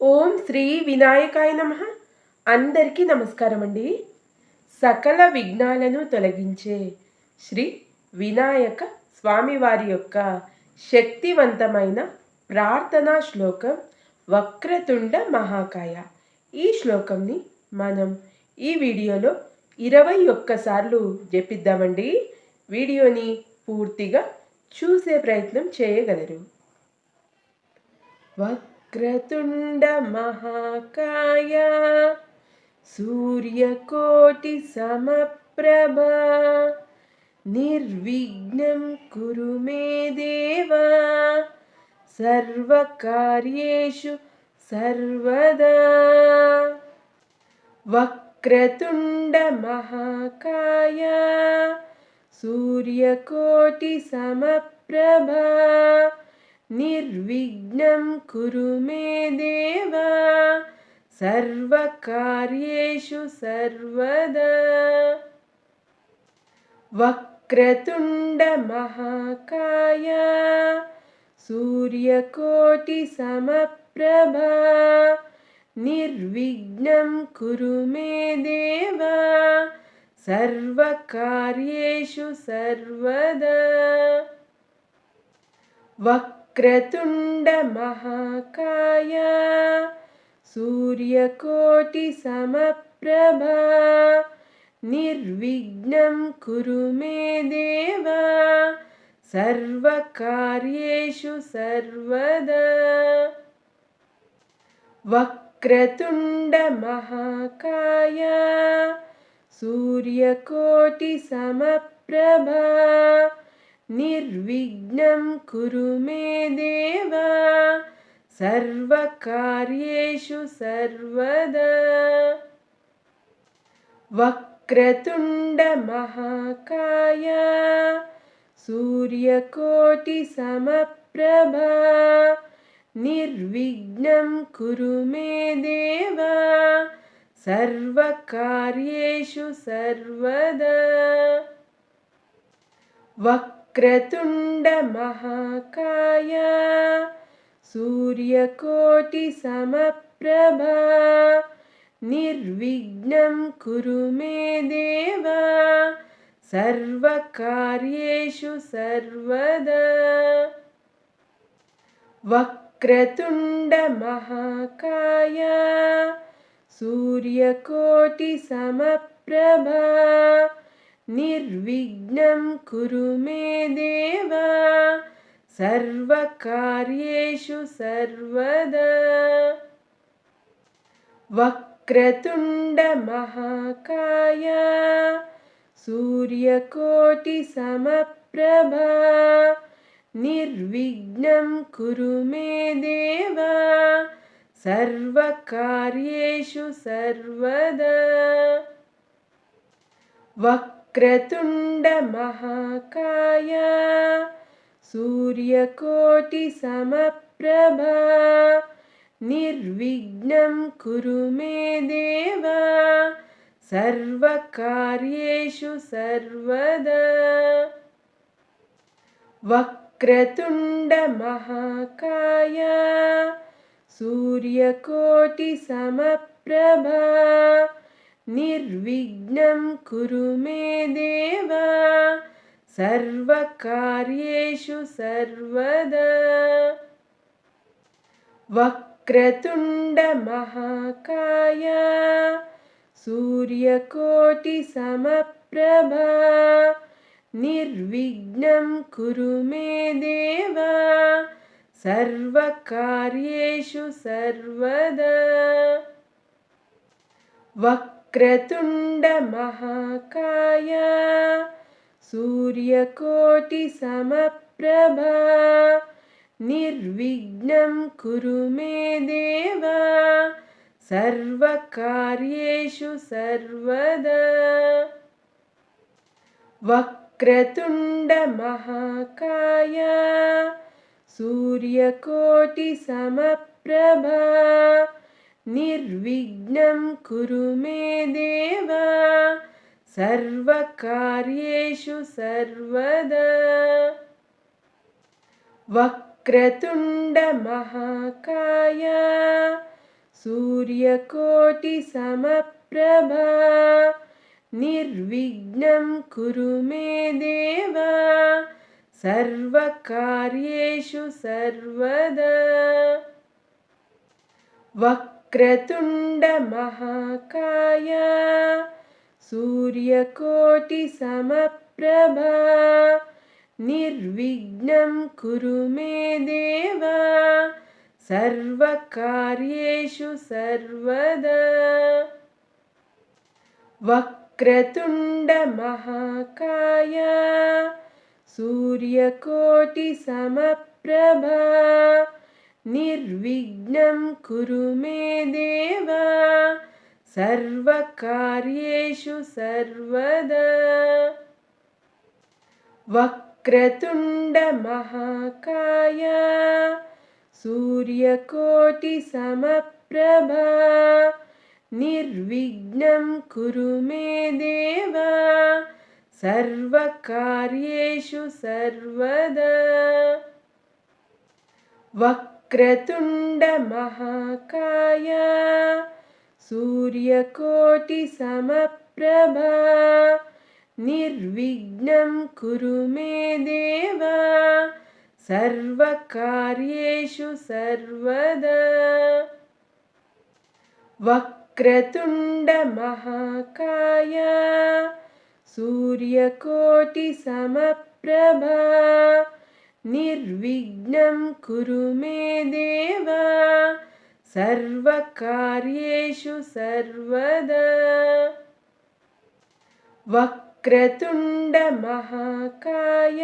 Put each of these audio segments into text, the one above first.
ఓం శ్రీ వినాయకాయ నమః. అందరికీ నమస్కారం అండి. సకల విఘ్నాలను తొలగించే శ్రీ వినాయక స్వామివారి యొక్క శక్తివంతమైన ప్రార్థనా శ్లోకం వక్రతుండ మహాకాయ. ఈ శ్లోకంని మనం ఈ వీడియోలో 21 సార్లు జపిద్దామండి. వీడియోని పూర్తిగా చూసే ప్రయత్నం చేయగలరు. వక్రతుండ మహాకాయ సూర్యకోటి సమప్రభ నిర్విఘ్నం కురు మే దేవ సర్వకార్యేషు సర్వదా. వక్రతుండ మహాకాయ సూర్యకోటి సమప్రభ నిర్విఘ్నం కురు మే దేవ సర్వకార్యేషు సర్వదా. వక్రతుండ మహాకాయ సూర్యకోటి సమప్రభ నిర్విఘ్నం కురు మే దేవ సర్వకార్యేషు సర్వదా. వక్రతుండ మహాకాయ సూర్యకోటి సమప్రభ నిర్విఘ్నం కురు మే దేవ సర్వకార్యేషు సర్వదా. వక్రతుండ మహాకాయ సూర్యకోటి సమప్రభ నిర్విఘ్నం కురు మే దేవ సర్వకార్యేషు సర్వదా. వక్రతుండ మహాకాయ సూర్యకోటి సమప్రభ నిర్విఘ్నం కురు మే దేవ సర్వకార్యేషు సర్వదా. వక్రతుండ మహాకాయ సూర్యకోటి సమప్రభ నిర్విఘ్నం కురు మే దేవ సర్వకార్యేషు సర్వదా. వక్రతుండ మహాకాయ సూర్యకోటి సమప్రభ నిర్విఘ్నం కురు మే దేవ సర్వకార్యేషు సర్వదా. వక్రతుండ మహాకాయ సూర్యకోటి సమప్రభ నిర్విఘ్నం కురు మే దేవ సర్వకార్యేషు సర్వదా. వక్రతుండ మహాకాయ సూర్యకోటి సమప్రభ నిర్విఘ్నం కురు మే దేవ సర్వకార్యేషు సర్వదా. వక్రతుండ మహాకాయ సూర్యకోటి సమప్రభ నిర్విఘ్నం కురు మే దేవ సర్వకార్యేషు సర్వదా. వక్రతుండ మహాకాయ సూర్యకోటి సమప్రభ నిర్విఘ్నం కురు మే దేవ సర్వకార్యేషు సర్వదా. వక్రతుండ మహాకాయ సూర్యకోటి సమప్రభ నిర్విఘ్నం కురు మే దేవ సర్వకార్యేషు సర్వదా. వక్రతుండ మహాకాయ సూర్యకోటి సమప్రభ నిర్విఘ్నం కురు మే దేవ సర్వకార్యేషు సర్వదా. వక్రతుండ మహాకాయ सूर्यकोटिसमप्रभा निर्विघ्नं कुरु मे देव सर्वकार्येषु सर्वदा वक्रतुण्डमहाकाय सूर्यकोटिसमप्रभा निर्विघ्नं कुरु मे देव सर्वकार्येषु सर्वदा वक्रतुण्डमहाकाय सूर्यकोटिसमप्रभा निर्विघ्नं कुरु मे देव सर्वकार्येषु सर्वदा वक्रतुण्डमहाकाय सूर्यकोटिसमप्रभा निर्विघ्नं कुरु मे देव सर्वकार्येषु सर्वदा वक्रतुण्डमहाकाय सूर्यकोटिसमप्रभा निर्विघ्नं कुरु मे देव सर्वकार्येषु सर्वदा वक्रतुण्डमहाकाय सूर्यकोटिसमप्रभा निर्विघ्नं कुरु मे देव सर्वकार्येषु सर्वदा वक्रतुण्डमहाकाय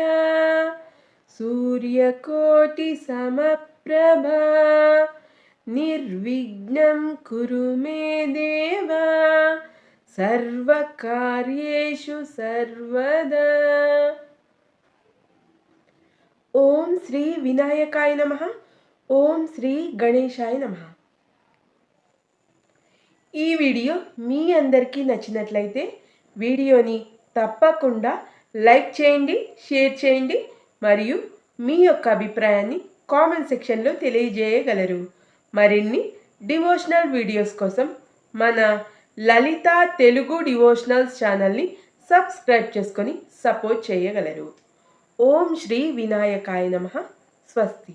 सूर्यकोटिसमप्रभा निर्विघ्नं कुरु मे देव सर्वकार्येषु सर्वदा ఓం శ్రీ వినాయకాయ నమః. ఓం శ్రీ గణేశాయ నమః. ఈ వీడియో మీ అందరికీ నచ్చినట్లయితే వీడియోని తప్పకుండా లైక్ చేయండి, షేర్ చేయండి మరియు మీ యొక్క అభిప్రాయాన్ని కామెంట్ సెక్షన్లో తెలియజేయగలరు. మరిన్ని డివోషనల్ వీడియోస్ కోసం మన లలిత తెలుగు డివోషనల్స్ ఛానల్ని సబ్స్క్రైబ్ చేసుకొని సపోర్ట్ చేయగలరు. ఓం శ్రీ వినాయకాయ నమః. స్వస్తి.